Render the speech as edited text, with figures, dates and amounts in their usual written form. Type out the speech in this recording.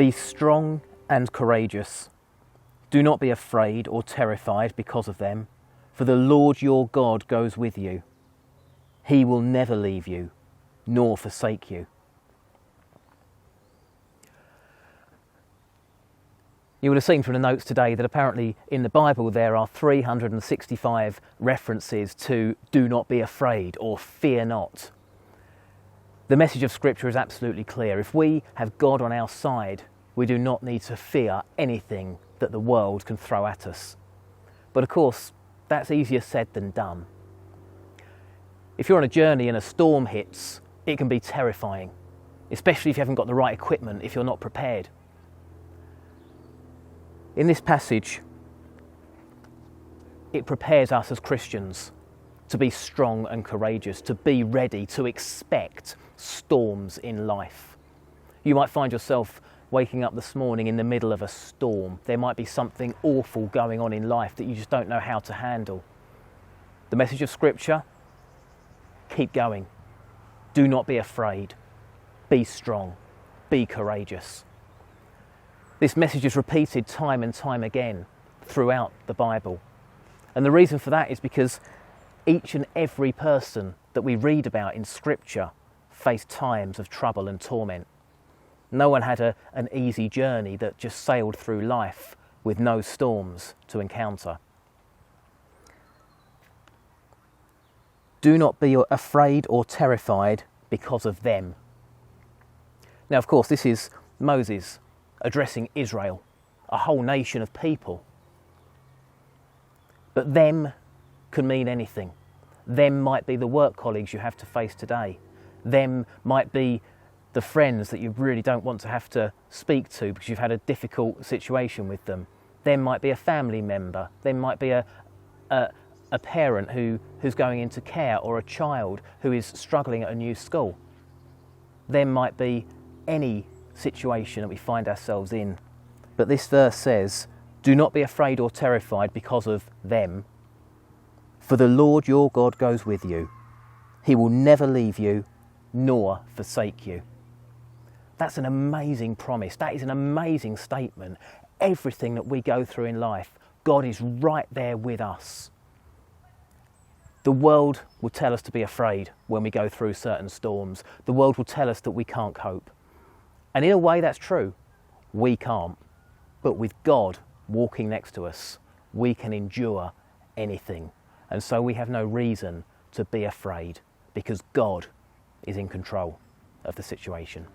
Be strong and courageous. Do not be afraid or terrified because of them, for the Lord your God goes with you. He will never leave you, nor forsake you. You would have seen from the notes today that apparently in the Bible there are 365 references to do not be afraid or fear not. The message of Scripture is absolutely clear. If we have God on our side, we do not need to fear anything that the world can throw at us. But of course, that's easier said than done. If you're on a journey and a storm hits, it can be terrifying, especially if you haven't got the right equipment, if you're not prepared. In this passage, it prepares us as Christians to be strong and courageous, to be ready, to expect storms in life. You might find yourself waking up this morning in the middle of a storm. There might be something awful going on in life that you just don't know how to handle. The message of Scripture: keep going. Do not be afraid. Be strong. Be courageous. This message is repeated time and time again throughout the Bible. And the reason for that is because each and every person that we read about in Scripture faced times of trouble and torment. No one had an easy journey that just sailed through life with no storms to encounter. Do not be afraid or terrified because of them. Now, of course, this is Moses addressing Israel, a whole nation of people. But them can mean anything. Them might be the work colleagues you have to face today. Them might be the friends that you really don't want to have to speak to because you've had a difficult situation with them. Them might be a family member. Them might be a parent who's going into care, or a child who is struggling at a new school. Them might be any situation that we find ourselves in. But this verse says, do not be afraid or terrified because of them, for the Lord your God goes with you. He will never leave you nor forsake you. That's an amazing promise. That is an amazing statement. Everything that we go through in life, God is right there with us. The world will tell us to be afraid when we go through certain storms. The world will tell us that we can't cope. And in a way that's true. We can't. But with God walking next to us, we can endure anything. And so we have no reason to be afraid because God is in control of the situation.